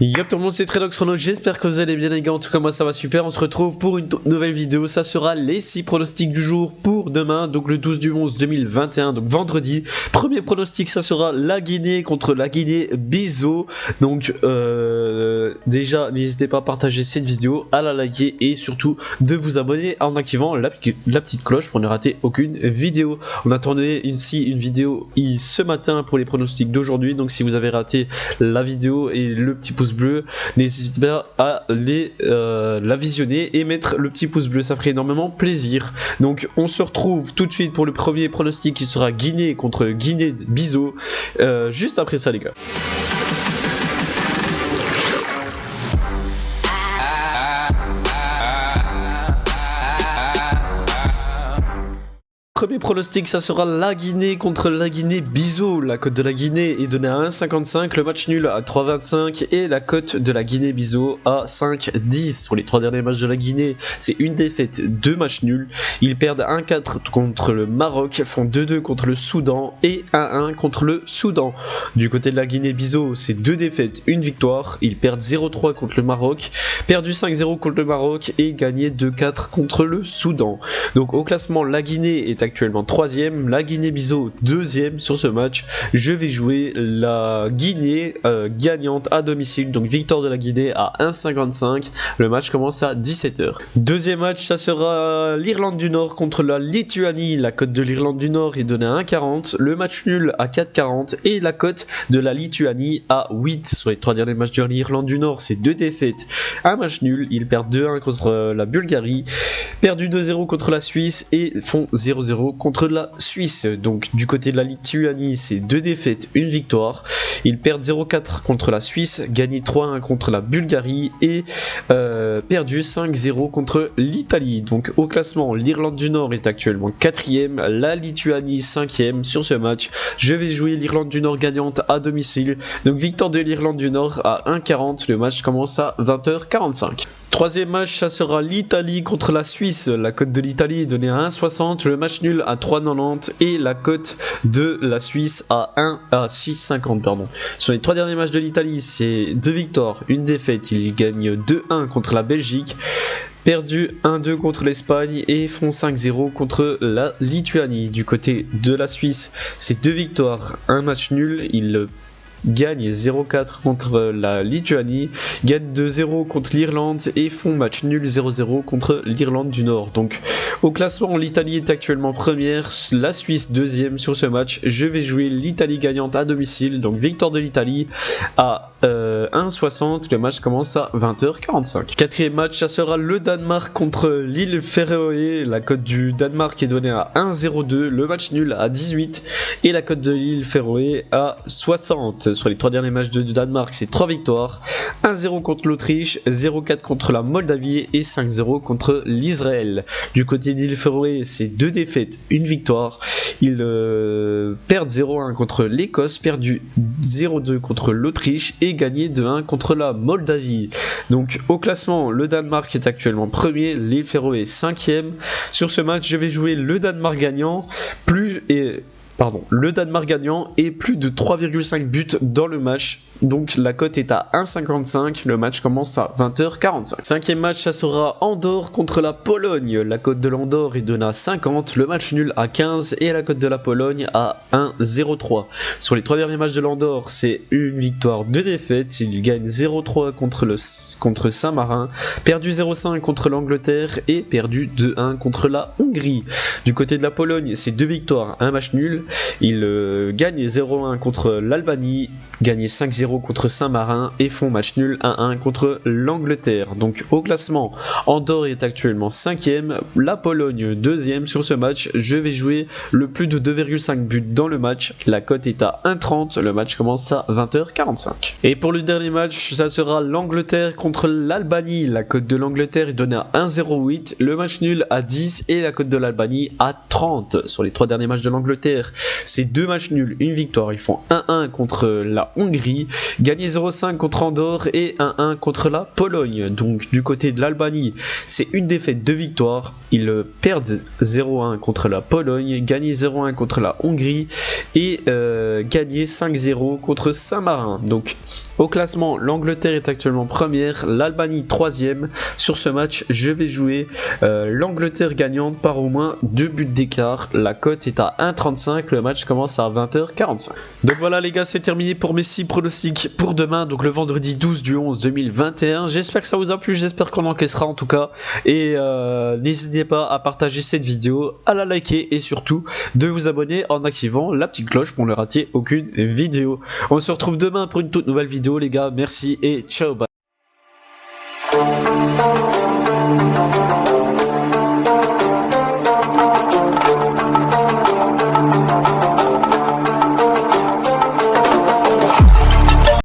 Yop tout le monde, c'est Tredox Chrono, j'espère que vous allez bien les gars, en tout cas moi ça va super. On se retrouve pour une nouvelle vidéo, ça sera les 6 pronostics du jour pour demain, donc le 12 du 11 2021, donc vendredi. Premier pronostic, ça sera la Guinée contre la Guinée-Bissau. Donc déjà n'hésitez pas à partager cette vidéo, à la liker et surtout de vous abonner en activant la petite cloche pour ne rater aucune vidéo. On attendait une vidéo ce matin pour les pronostics d'aujourd'hui, donc si vous avez raté la vidéo et le petit pouce bleu, n'hésitez pas à la visionner et mettre le petit pouce bleu, ça ferait énormément plaisir. Donc on se retrouve tout de suite pour le premier pronostic qui sera Guinée contre Guinée-Bissau, juste après ça les gars. Premier pronostic, ça sera la Guinée contre la Guinée-Bissau. La cote de la Guinée est donnée à 1,55, le match nul à 3,25 et la cote de la Guinée-Bissau à 5,10. Sur les 3 derniers matchs de la Guinée, c'est une défaite, 2 matchs nuls. Ils perdent 1-4 contre le Maroc, font 2-2 contre le Soudan et 1-1 contre le Soudan. Du côté de la Guinée-Bissau, c'est 2 défaites, 1 victoire. Ils perdent 0-3 contre le Maroc, perdu 5-0 contre le Maroc et gagné 2-4 contre le Soudan. Donc au classement, la Guinée est actuellement 3ème, la Guinée-Bissau 2ème sur ce match. Je vais jouer la Guinée gagnante à domicile, donc victoire de la Guinée à 1,55. Le match commence à 17h. Deuxième match, ça sera l'Irlande du Nord contre la Lituanie. La cote de l'Irlande du Nord est donnée à 1,40, le match nul à 4,40 et la cote de la Lituanie à 8. Sur les 3 derniers matchs de l'Irlande du Nord, c'est 2 défaites, un match nul. Ils perdent 2-1 contre la Bulgarie, perdu 2-0 contre la Suisse et font 0-0 contre la Suisse. Donc du côté de la Lituanie, c'est 2 défaites, 1 victoire. Ils perdent 0-4 contre la Suisse, gagné 3-1 contre la Bulgarie et perdu 5-0 contre l'Italie. Donc au classement, l'Irlande du Nord est actuellement 4ème, la Lituanie 5ème sur ce match. Je vais jouer l'Irlande du Nord gagnante à domicile. Donc victoire de l'Irlande du Nord à 1,40. Le match commence à 20h45. Troisième match, ça sera l'Italie contre la Suisse. La cote de l'Italie est donnée à 1,60, le match nul à 3,90 et la cote de la Suisse à 6,50 pardon. Sur les 3 derniers matchs de l'Italie, c'est 2 victoires, 1 défaite. Ils gagnent 2-1 contre la Belgique, perdu 1-2 contre l'Espagne et font 5-0 contre la Lituanie. Du côté de la Suisse, c'est 2 victoires, 1 match nul. Ils gagnent 0-4 contre la Lituanie, gagnent 2-0 contre l'Irlande et font match nul 0-0 contre l'Irlande du Nord. Donc au classement, l'Italie est actuellement première, la Suisse 2ème sur ce match. Je vais jouer l'Italie gagnante à domicile, donc victoire de l'Italie à 1,60. Le match commence à 20h45. Quatrième match, ça sera le Danemark contre l'île Féroé. La cote du Danemark est donnée à 1,02, le match nul à 18 et la cote de l'île Féroé à 60. Sur les 3 derniers matchs du Danemark, c'est 3 victoires, 1-0 contre l'Autriche, 0-4 contre la Moldavie et 5-0 contre l'Israël. Du côté d'île Féroé, c'est 2 défaites, 1 victoire. Ils perdent 0-1 contre l'Écosse, perdu 0-2 contre l'Autriche et gagné 2-1 contre la Moldavie. Donc au classement, le Danemark est actuellement premier, l'île Féroé 5ème. Sur ce match, je vais jouer le Danemark gagnant, le Danemark gagnant et plus de 3,5 buts dans le match. Donc la cote est à 1,55. Le match commence à 20h45. Cinquième match, ça sera Andorre contre la Pologne. La cote de l'Andorre est donnée à 50. Le match nul à 15 et la cote de la Pologne à 1,03. Sur les 3 derniers matchs de l'Andorre, c'est 1 victoire, 2 défaites. Ils gagnent 0-3 contre Saint-Marin, perdu 0-5 contre l'Angleterre et perdu 2-1 contre la Hongrie. Du côté de la Pologne, c'est 2 victoires, 1 match nul. Ils gagnent 0-1 contre l'Albanie, gagnent 5-0 contre Saint-Marin et font match nul 1-1 contre l'Angleterre. Donc au classement, Andorre est actuellement 5ème, la Pologne 2ème sur ce match. Je vais jouer le plus de 2,5 buts dans le match. La cote est à 1,30. Le match commence à 20h45. Et pour le dernier match, ça sera l'Angleterre contre l'Albanie. La cote de l'Angleterre est donnée à 1,08, le match nul à 10 et la cote de l'Albanie à 30. Sur les 3 derniers matchs de l'Angleterre, c'est 2 matchs nuls, une victoire. Ils font 1-1 contre la Hongrie, gagné 0-5 contre Andorre et 1-1 contre la Pologne. Donc du côté de l'Albanie, c'est une défaite, 2 victoires. Ils perdent 0-1 contre la Pologne, gagné 0-1 contre la Hongrie et gagné 5-0 contre Saint-Marin. Donc au classement, l'Angleterre est actuellement première, l'Albanie 3ème. Sur ce match, je vais jouer l'Angleterre gagnante par au moins 2 buts d'écart. La cote est à 1,35, le match commence à 20h45. Donc voilà les gars, c'est terminé pour mes 6 pronostics pour demain, donc le vendredi 12 du 11 2021. J'espère que ça vous a plu, j'espère qu'on encaissera en tout cas. Et n'hésitez pas à partager cette vidéo, à la liker et surtout de vous abonner en activant la petite cloche pour ne rater aucune vidéo. On se retrouve demain pour une toute nouvelle vidéo les gars, merci et ciao, bye.